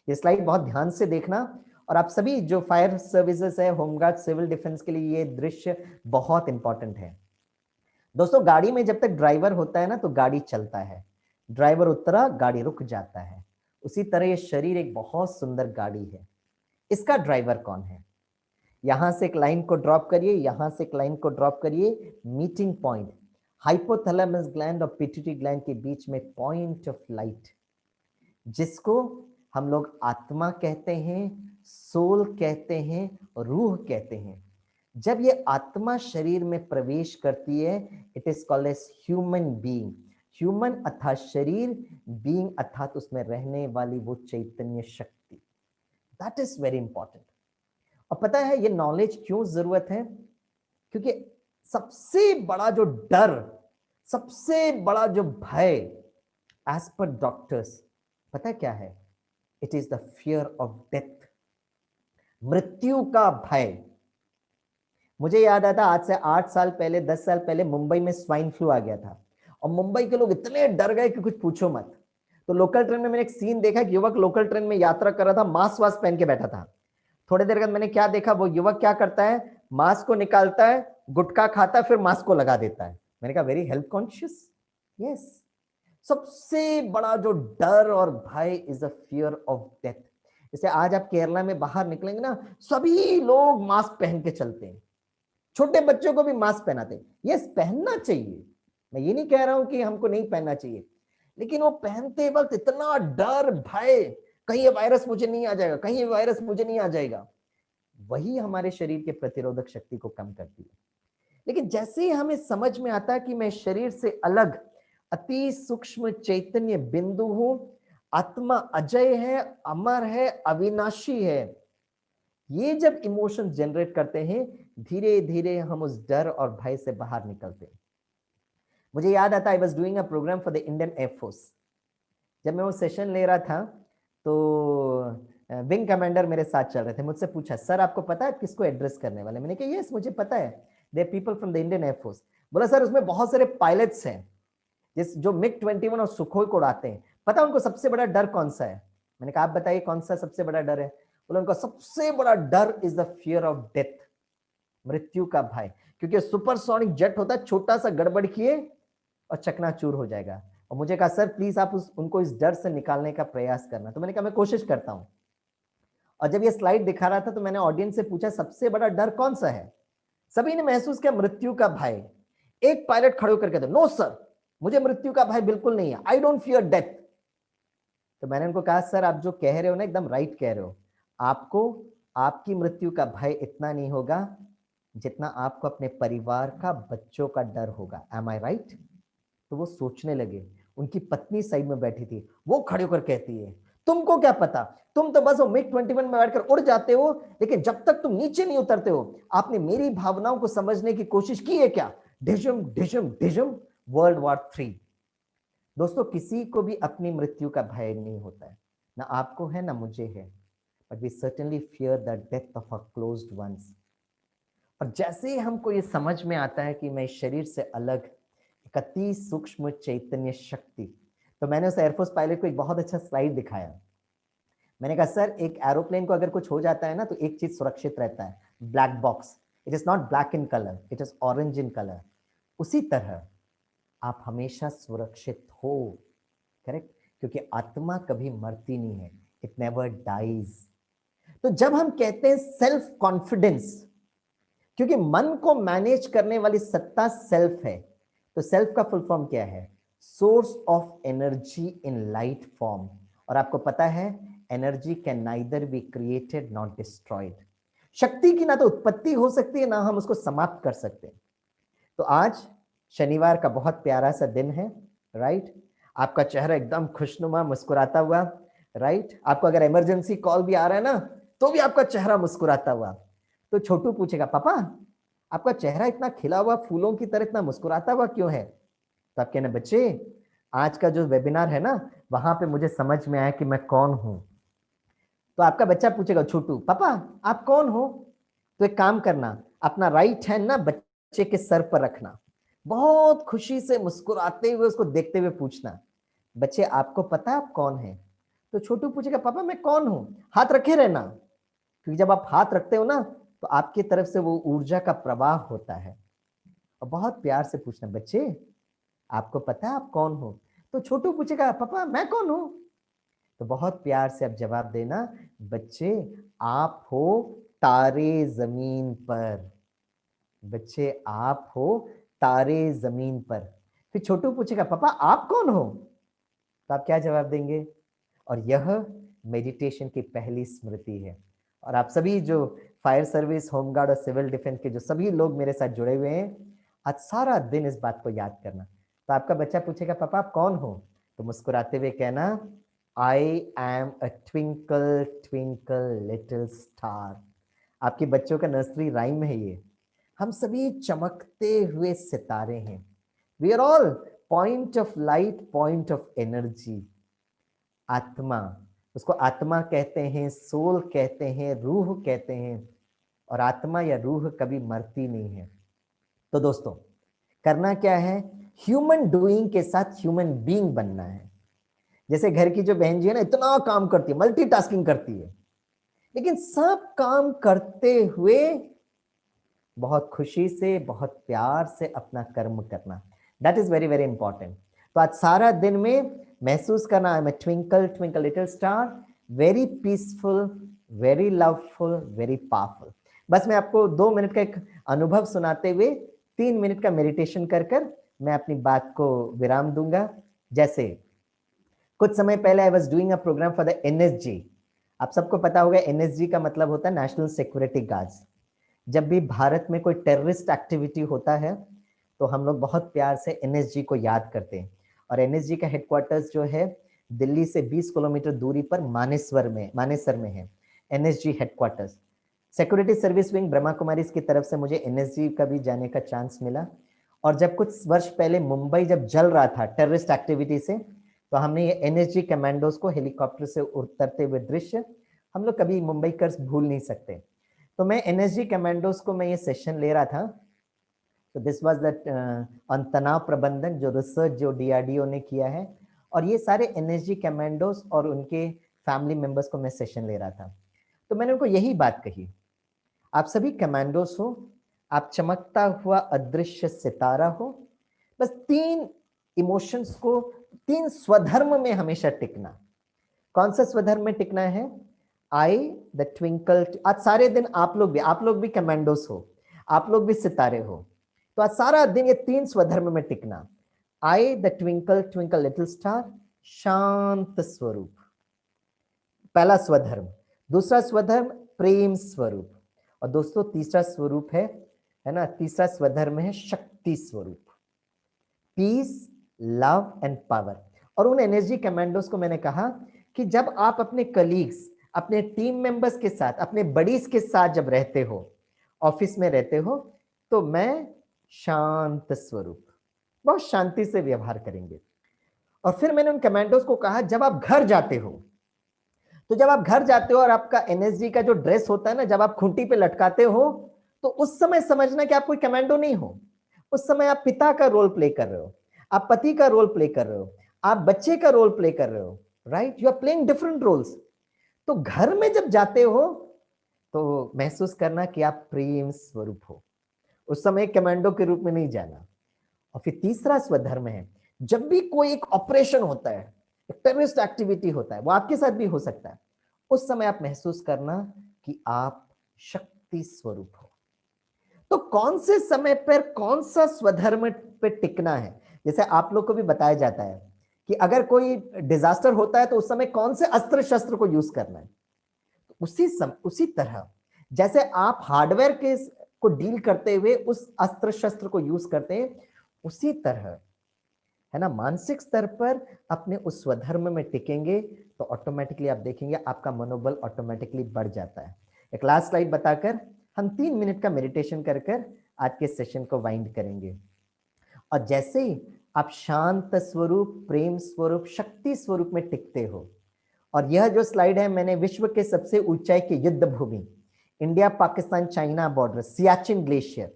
ये स्लाइड बहुत ध्यान से देखना, और आप सभी जो फायर सर्विसेज है, होमगार्ड, सिविल डिफेंस के लिए ये दृश्य बहुत इंपॉर्टेंट है। दोस्तों, गाड़ी में जब तक ड्राइवर होता है ना तो गाड़ी चलता है, ड्राइवर उतरा गाड़ी रुक जाता है। उसी तरह ये शरीर एक बहुत सुंदर गाड़ी है, इसका ड्राइवर कौन है? यहां से एक लाइन को ड्रॉप करिए, यहां से एक लाइन को ड्रॉप करिए, मीटिंग पॉइंट हाइपोथैलेमस ग्लैंड और पिट्यूटरी ग्लैंड के बीच में पॉइंट ऑफ लाइट, जिसको हम लोग आत्मा कहते हैं, सोल कहते हैं, रूह कहते हैं। जब ये आत्मा शरीर में प्रवेश करती है, it is called as human being. Human अर्थात शरीर, बीइंग अर्थात उसमें रहने वाली वो चैतन्य शक्ति। That is very important. और पता है ये नॉलेज क्यों जरूरत है? क्योंकि सबसे बड़ा जो डर, सबसे बड़ा जो भय एज पर डॉक्टर्स पता है क्या है? It is the fear of death, मृत्यु का भय। मुझे याद आता आज से 8 साल पहले, 10 साल पहले मुंबई में स्वाइन फ्लू आ गया था, और मुंबई के लोग इतने डर गए कि कुछ पूछो मत। तो लोकल ट्रेन में मैंने एक सीन देखा, एक युवक लोकल ट्रेन में यात्रा कर रहा था, मास्क वास्क पहन के बैठा था। थोड़ी देर बाद मैंने क्या देखा, वो युवक क्या करता है, मास्क को निकालता है, गुटखा खाता है, फिर मास्क को लगा देता है। मैंने कहा वेरी हेल्थ कॉन्शियस। यस, सबसे बड़ा जो डर और भय is the fear of death. जैसे आज आप केरला में बाहर निकलेंगे ना, सभी लोग मास्क पहन के चलते हैं, छोटे बच्चों को भी मास्क पहनाते हैं। यस, पहनना चाहिए, मैं ये नहीं कह रहा हूं कि हमको नहीं पहनना चाहिए, लेकिन वो पहनते वक्त इतना डर भय, कहीं ये वायरस मुझे नहीं आ जाएगा, कहीं ये वायरस मुझे नहीं आ जाएगा, वही हमारे शरीर के प्रतिरोधक शक्ति को कम करती है। लेकिन जैसे ही हमें समझ में आता है कि मैं शरीर से अलग अति सूक्ष्म चैतन्य बिंदु हूं, आत्मा अजय है, अमर है, अविनाशी है, ये जब इमोशंस जनरेट करते हैं, धीरे धीरे हम उस डर और भय से बाहर निकलते हैं। मुझे याद आता, I was doing a programme for the Indian air force. जब मैं वो सेशन ले रहा था तो विंग कमांडर मेरे साथ चल रहे थे, मुझसे पूछा सर आपको पता है किसको एड्रेस करने वाले? मैंने कहा यस मुझे पता है, they people from the Indian air force. बोला सर उसमें बहुत सारे पायलट्स हैं जिस जो मिग 21 और सुखोई को उड़ाते हैं, पता उनको सबसे बड़ा डर कौन सा है? मैंने कहा आप बताइए कौन सा सबसे बड़ा डर है? बोला उनका सबसे बड़ा डर is the fear of death, मृत्यु का भय, क्योंकि सुपरसोनिक जेट होता है, छोटा सा गड़बड़ किए और चकनाचूर हो जाएगा। और मुझे कहा सर प्लीज आप उनको इस डर से निकालने का प्रयास करना। तो मैंने कहा मैं कोशिश करता हूं। और जब ये स्लाइड दिखा रहा था तो मैंने ऑडियंस से पूछा सबसे बड़ा डर कौन सा है? सभी ने महसूस किया मृत्यु का भय। एक पायलट खड़े होकर कहते, नो सर, मुझे मृत्यु का भय बिल्कुल नहीं है, आई डोंट फियर डेथ। तो मैंने उनको कहा सर आप जो कह रहे हो ना एकदम राइट कह रहे हो, आपको आपकी मृत्यु का भय इतना नहीं होगा जितना आपको अपने परिवार का, बच्चों का डर होगा। एम आई राइट? तो वो सोचने लगे। उनकी पत्नी साइड में बैठी थी, वो खड़े होकर कहती है तुमको क्या पता, तुम तो बस वो मिग 21 में बैठकर उड़ जाते हो, लेकिन जब तक तुम नीचे नहीं उतरते हो आपने मेरी भावनाओं को समझने की कोशिश की है क्या? डिजम डिजम डिजम। World war 3। दोस्तों किसी को भी अपनी मृत्यु का भय नहीं होता है, ना आपको है ना मुझे है, but we certainly fear the death of our closed ones. और जैसे ही हमको ये समझ में आता है कि मैं इस शरीर से अलग एक अति सूक्ष्म चैतन्य शक्ति, तो मैंने उस एयरफोर्स पायलट को एक बहुत अच्छा स्लाइड दिखाया। मैंने कहा सर एक एरोप्लेन को अगर कुछ हो जाता है ना तो एक चीज सुरक्षित रहता है, black box. It is not black in colour, it is orange in colour. उसी तरह आप हमेशा सुरक्षित हो, करेक्ट? क्योंकि आत्मा कभी मरती नहीं है, इट नेवर डाइज। तो जब हम कहते हैं सेल्फ कॉन्फिडेंस, क्योंकि मन को मैनेज करने वाली सत्ता सेल्फ है, तो सेल्फ का फुल फॉर्म क्या है? Source of energy in light form. और आपको पता है energy can neither be created not destroyed. शक्ति की ना तो उत्पत्ति हो सकती है ना हम उसको समाप्त कर सकते हैं। तो आज शनिवार का बहुत प्यारा सा दिन है, राइट? आपका चेहरा एकदम खुशनुमा मुस्कुराता हुआ, राइट? आपको अगर इमरजेंसी कॉल भी आ रहा है ना तो भी आपका चेहरा मुस्कुराता हुआ। तो छोटू पूछेगा पापा आपका चेहरा इतना खिला हुआ फूलों की तरह इतना मुस्कुराता हुआ क्यों है? तो आप कहना बच्चे आज का जो वेबिनार है ना वहां पे मुझे समझ में आया कि मैं कौन हूं। तो आपका बच्चा पूछेगा छोटू पापा आप कौन हो? तो एक काम करना, अपना राइट हैंड ना बच्चे के सर पर रखना, बहुत खुशी से मुस्कुराते हुए उसको देखते हुए पूछना बच्चे आपको पता है आप कौन है? तो छोटू पूछेगा पापा मैं कौन हूं? हाथ रखे रहना, क्योंकि जब आप हाथ रखते हो ना तो आपकी तरफ से वो ऊर्जा का प्रवाह होता है। और बहुत प्यार से पूछना बच्चे आपको पता है आप कौन हो? तो छोटू पूछेगा पापा मैं कौन हूं? तो बहुत प्यार से आप जवाब देना बच्चे आप हो तारे जमीन पर। बच्चे आप हो तारे जमीन पर। फिर छोटू पूछेगा पापा आप कौन हो? तो आप क्या जवाब देंगे? और यह मेडिटेशन की पहली स्मृति है। और आप सभी जो फायर सर्विस, होमगार्ड और सिविल डिफेंस के जो सभी लोग मेरे साथ जुड़े हुए हैं, आज सारा दिन इस बात को याद करना। तो आपका बच्चा पूछेगा पापा आप कौन हो? तो मुस्कुराते हुए कहना I am a twinkle twinkle little star. आपके बच्चों का नर्सरी राइम है ये। हम सभी चमकते हुए सितारे हैं। We are all point of light, point of energy. आत्मा, उसको आत्मा कहते हैं, सोल कहते हैं, रूह कहते हैं। और आत्मा या रूह कभी मरती नहीं है। तो दोस्तों करना क्या है? ह्यूमन डूइंग के साथ ह्यूमन बीइंग बनना है। जैसे घर की जो बहन जी है ना इतना काम करती है, मल्टीटास्किंग करती है, लेकिन सब काम करते हुए बहुत खुशी से, बहुत प्यार से अपना कर्म करना, that is very very important. तो आज सारा दिन में महसूस करना I am a twinkle twinkle little star, very peaceful, very loveful, very powerful. बस मैं आपको 2 मिनट का एक अनुभव सुनाते हुए 3 मिनट का मेडिटेशन कर कर मैं अपनी बात को विराम दूंगा। जैसे कुछ समय पहले I was doing a programme for the NSG. आप सबको पता होगा एनएसजी का मतलब होता है नेशनल सिक्योरिटी गार्ड्स। जब भी भारत में कोई टेररिस्ट एक्टिविटी होता है तो हम लोग बहुत प्यार से एनएसजी को याद करते हैं। और एनएसजी का हेडक्वार्टर्स जो है दिल्ली से 20 किलोमीटर दूरी पर मानेसर में है NSG headquarters. Security service wing Brahma Kumaris की तरफ से मुझे एनएसजी का भी जाने का चांस मिला। और जब कुछ वर्ष पहले मुंबई जब जल रहा था टेररिस्ट एक्टिविटी से, तो हमने ये एनएसजी कमांडोज को हेलीकॉप्टर से उतरते हुए दृश्य हम लोग कभी मुंबई कर भूल नहीं सकते। तो मैं एनएसजी कमांडोज को मैं ये सेशन ले रहा था। तो दिस वाज द ऑन तनाव प्रबंधन, जो रिसर्च जो डीआरडीओ ने किया है, और ये सारे एनएसजी कमांडोज और उनके फैमिली मेंबर्स को मैं सेशन ले रहा था। तो मैंने उनको यही बात कही, आप सभी कमांडोज हो, आप चमकता हुआ अदृश्य सितारा हो, बस 3 इमोशंस को, 3 स्वधर्म में हमेशा टिकना। कौन सा स्वधर्म में टिकना है? आई द ट्विंकल, आज सारे दिन आप लोग भी कमांडोस हो, आप लोग भी सितारे हो, तो आज सारा दिन ये 3 स्वधर्म में टिकना। I the twinkle twinkle little star, शांत स्वरूप, पहला स्वधर्म। दूसरा स्वधर्म प्रेम स्वरूप, और दोस्तों तीसरा स्वरूप है ना, तीसरा स्वधर्म है शक्ति स्वरूप, पीस, लव एंड पावर। और उन एनर्जी कमांडोज को मैंने कहा कि जब आप अपने कलीग्स, अपने टीम मेंबर्स के साथ, अपने बडीज के साथ जब रहते हो, ऑफिस में रहते हो, तो मैं शांत स्वरूप, बहुत शांति से व्यवहार करेंगे। और फिर मैंने उन कमांडोज को कहा जब आप घर जाते हो, तो जब आप घर जाते हो और आपका एनएसजी का जो ड्रेस होता है ना, जब आप खूंटी पे लटकाते हो, तो उस समय समझना कि आप कोई कमांडो नहीं हो। उस समय आप पिता का रोल प्ले कर रहे हो, आप पति का रोल प्ले कर रहे हो, आप बच्चे का रोल प्ले कर रहे हो, right, you are playing different roles. तो घर में जब जाते हो तो महसूस करना कि आप प्रेम स्वरूप हो, उस समय कमांडो के रूप में नहीं जाना। और फिर तीसरा स्वधर्म है, जब भी कोई एक ऑपरेशन होता है, टेररिस्ट एक्टिविटी होता है, वो आपके साथ भी हो सकता है, उस समय आप महसूस करना कि आप शक्ति स्वरूप हो। तो कौन से समय पर कौन सा स्वधर्म पे टिकना है, जैसे आप लोग को भी बताया जाता है कि अगर कोई डिजास्टर होता है तो उस समय कौन से अस्त्र शस्त्र को यूज करना है। उसी तरह जैसे आप हार्डवेयर के को डील करते हुए उस अस्त्र शस्त्र को यूज करते हैं, उसी तरह है ना, मानसिक स्तर पर अपने उस स्वधर्म में टिकेंगे तो ऑटोमेटिकली आप देखेंगे आपका मनोबल ऑटोमेटिकली बढ़ जाता है। एक लास्ट स्लाइड बताकर हम 3 मिनट का मेडिटेशन कर कर आज के सेशन को वाइंड करेंगे। और जैसे ही आप शांत स्वरूप, प्रेम स्वरूप, शक्ति स्वरूप में टिकते हो, और यह जो स्लाइड है मैंने विश्व के सबसे ऊंचाई की युद्ध भूमि, India Pakistan China border, Siachen glacier,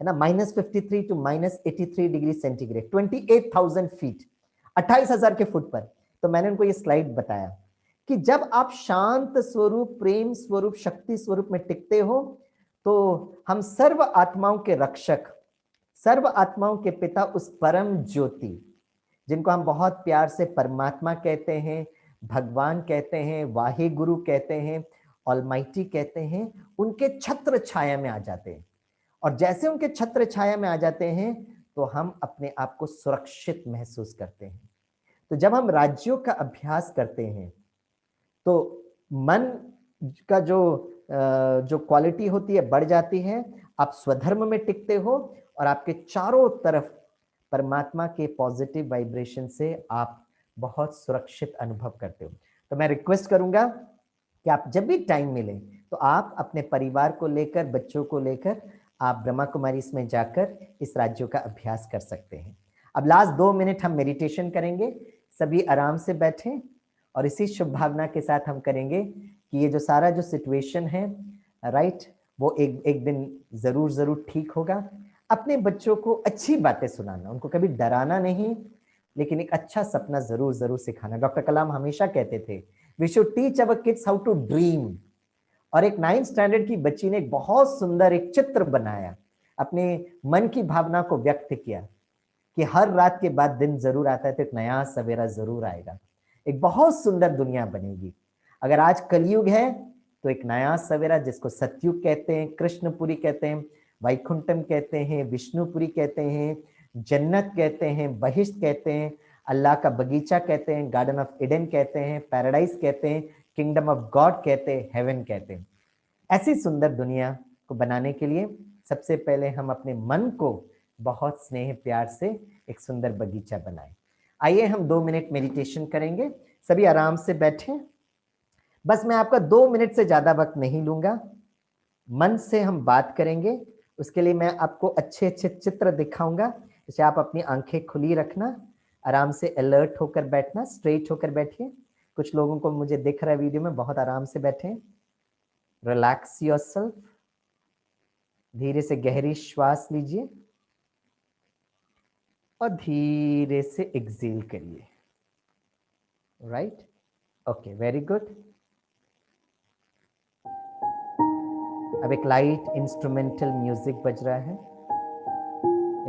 है ना, -53 टू -83 डिग्री सेंटीग्रेड, 28,000 फीट, 28,000 के फुट पर। तो मैंने उनको ये स्लाइड बताया कि जब आप शांत स्वरूप, प्रेम स्वरूप, शक्ति स्वरूप में टिकते हो, तो हम सर्व आत्माओं के रक्षक, सर्व आत्माओं के पिता, उस परम ज्योति जिनको हम बहुत प्यार से परमात्मा कहते हैं, भगवान कहते हैं, वाहे गुरु कहते हैं, ऑलमाइटी कहते हैं, उनके छत्र छाया में आ जाते हैं। और जैसे उनके छत्र छाया में आ जाते हैं तो हम अपने आप को सुरक्षित महसूस करते हैं। तो जब हम राज्यों का अभ्यास करते हैं तो मन का जो क्वालिटी होती है बढ़ जाती है, आप स्वधर्म में टिकते हो और आपके चारों तरफ परमात्मा के पॉजिटिव वाइब्रेशन से आप बहुत सुरक्षित अनुभव करते हो। तो मैं रिक्वेस्ट करूंगा कि आप जब भी टाइम मिले तो आप अपने परिवार को लेकर, बच्चों को लेकर आप ब्रह्मा कुमारी में जाकर इस राज्यों का अभ्यास कर सकते हैं। अब लास्ट 2 मिनट हम मेडिटेशन करेंगे, सभी आराम से बैठें, और इसी शुभ भावना के साथ हम करेंगे कि ये जो सारा जो सिचुएशन है, राइट, वो एक दिन जरूर ठीक होगा। अपने बच्चों को अच्छी बातें सुनाना, उनको कभी डराना नहीं, लेकिन एक अच्छा सपना जरूर सिखाना। डॉक्टर कलाम हमेशा कहते थे we should teach our kids how to dream. और एक 9th स्टैंडर्ड की बच्ची ने एक बहुत सुंदर एक चित्र बनाया, अपने मन की भावना को व्यक्त किया कि हर रात के बाद दिन जरूर आता है तो एक नया सवेरा जरूर आएगा, एक बहुत सुंदर दुनिया बनेगी। अगर आज कलयुग है तो एक नया सवेरा, जिसको सतयुग कहते हैं, कृष्णपुरी कहते हैं, वैकुंठम कहते हैं, विष्णुपुरी कहते हैं, जन्नत कहते हैं, बहिष्ट कहते हैं, अल्लाह का बगीचा कहते हैं, गार्डन ऑफ ईडन कहते हैं, पैराडाइज कहते हैं, किंगडम ऑफ गॉड कहते हैं, हेवन कहते हैं। ऐसी सुंदर दुनिया को बनाने के लिए सबसे पहले हम अपने मन को बहुत स्नेह प्यार से एक सुंदर बगीचा बनाएं। आइए हम 2 मिनट मेडिटेशन करेंगे, सभी आराम से बैठें। बस मैं आपका 2 मिनट से ज्यादा वक्त नहीं लूंगा, मन से हम बात करेंगे। उसके लिए मैं आपको अच्छे चित्र दिखाऊंगा, जैसे आप अपनी आंखें खुली रखना, आराम से अलर्ट होकर बैठना, स्ट्रेट होकर बैठिए। कुछ लोगों को मुझे दिख रहा है वीडियो में, बहुत आराम से बैठे। रिलैक्स योरसेल्फ, धीरे से गहरी श्वास लीजिए और धीरे से एक्सेल करिए, राइट, ओके, वेरी गुड। अब एक लाइट इंस्ट्रूमेंटल म्यूजिक बज रहा है।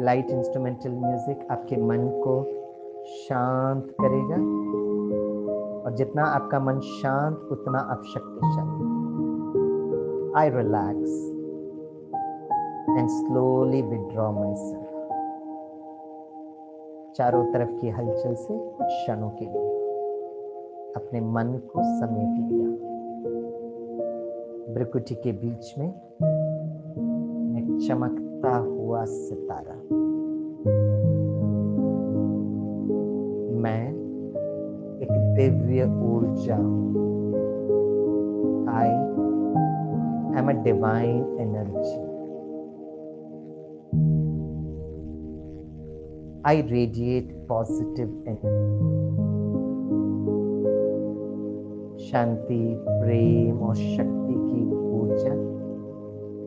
लाइट इंस्ट्रूमेंटल म्यूजिक आपके मन को शांत करेगा और जितना आपका मन शांत उतना आप शक्तिशाली। आई relax and slowly withdraw my self. चारों तरफ की हलचल से कुछ क्षणों के लिए अपने मन को समेट लिया। भ्रुकुटी के बीच में एक चमकता हुआ सितारा। मैं एक दिव्य ऊर्जा हूं। I am a divine energy. I radiate positive energy. शांति, प्रेम और शक्ति की ऊर्जा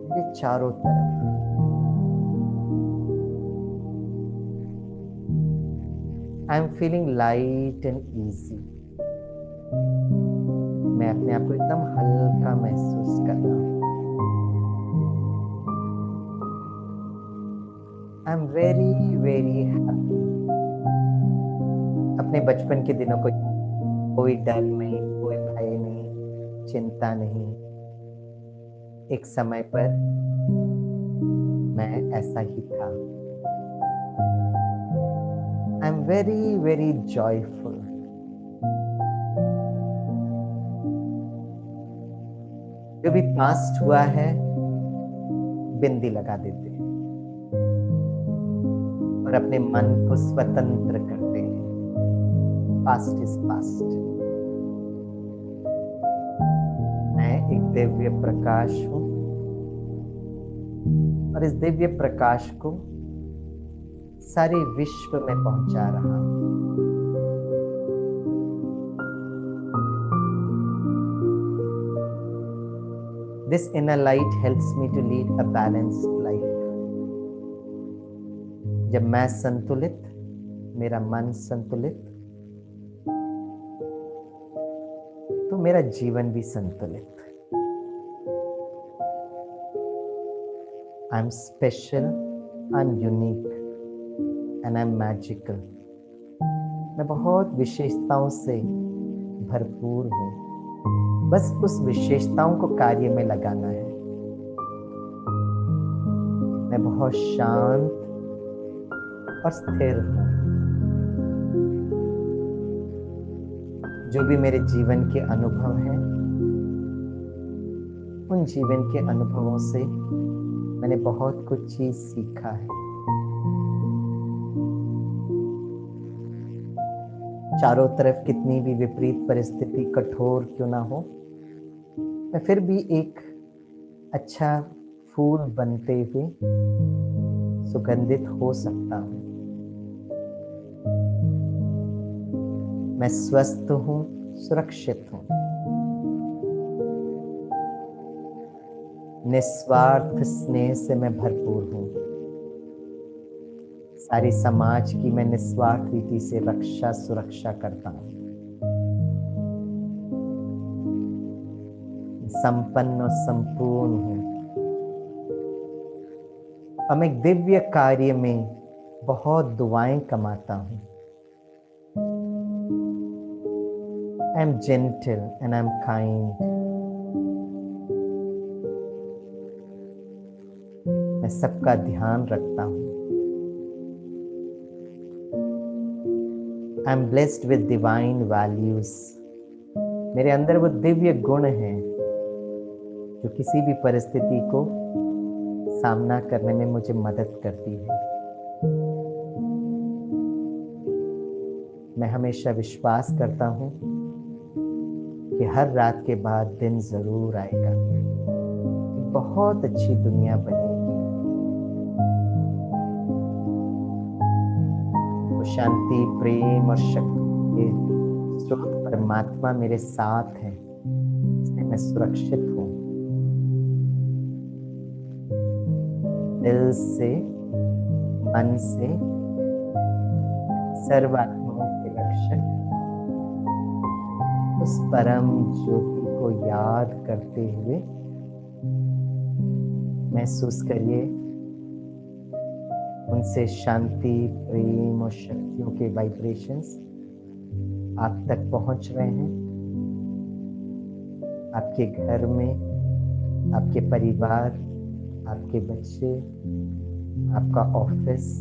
मेरे चारों तरफ। I am feeling light and easy. मैं अपने आप को एकदम हल्का महसूस कर रहा हूँ। I am very very happy. अपने बचपन के दिनों को कोई डर नहीं, कोई भय नहीं, चिंता नहीं। एक समय पर मैं ऐसा ही था। I am very very joyful. जो भी पास्ट हुआ है बिंदी लगा देते हैं और अपने मन को स्वतंत्र करते हैं। Past is past. मैं एक दिव्य प्रकाश हूं और इस दिव्य प्रकाश को सारे विश्व में पहुंचा रहा हूं। This inner light helps me to lead a balanced life. जब मैं संतुलित, मेरा मन संतुलित, तो मेरा जीवन भी संतुलित। I am special, I am unique and I am magical. मैं बहुत विशेषताओं से भरपूर हूं। बस उस विशेषताओं को कार्य में लगाना है। मैं बहुत शांत और स्थिर हूं। जो भी मेरे जीवन के अनुभव हैं, उन जीवन के अनुभवों से मैंने बहुत कुछ चीज सीखा है। चारों तरफ कितनी भी विपरीत परिस्थिति कठोर क्यों ना हो, मैं फिर भी एक अच्छा फूल बनते हुए सुगंधित हो सकता हूं। मैं स्वस्थ हूं, सुरक्षित हूं। निस्वार्थ स्नेह से मैं भरपूर हूं। सारी समाज की मैं निस्वार्थ रीति से रक्षा सुरक्षा करता हूं। संपन्न और संपूर्ण हूं। और मैं दिव्य कार्य में बहुत दुआएं कमाता हूं। I am gentle and I am kind. मैं सबका ध्यान रखता हूं। I am blessed with divine values. मेरे अंदर वो दिव्य गुण हैं जो किसी भी परिस्थिति को सामना करने में मुझे मदद करती है। मैं हमेशा विश्वास करता हूं कि हर रात के बाद दिन जरूर आएगा। बहुत अच्छी दुनिया बनेगी। तो शांति, प्रेम और शक्ति के स्रोत परमात्मा मेरे साथ है, इसलिए मैं सुरक्षित हूं। दिल से, मन से सर्वात्माओं के रक्षक उस परम ज्योति को याद करते हुए महसूस करिए उनसे शांति, प्रेम और शक्तियों के वाइब्रेशंस आप तक पहुंच रहे हैं। आपके घर में, आपके परिवार, आपके बच्चे, आपका ऑफिस,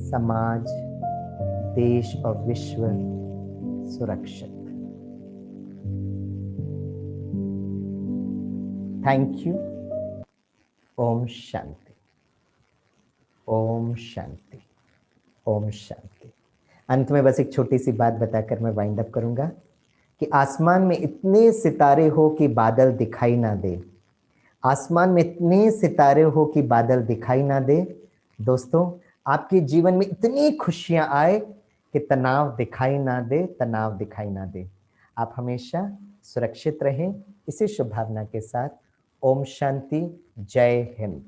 समाज, देश और विश्व सुरक्षित। Thank you. ओम शांति, ओम शांति, ओम शांति। अंत में बस एक छोटी सी बात बताकर मैं वाइंड अप करूंगा कि आसमान में इतने सितारे हो कि बादल दिखाई ना दे। आसमान में इतने सितारे हो कि बादल दिखाई ना दे। दोस्तों, आपके जीवन में इतनी खुशियां आए कि तनाव दिखाई ना दे, तनाव दिखाई ना दे। आप हमेशा सुरक्षित रहें। इसी शुभ भावना के साथ ओम शांति, जय हिंद।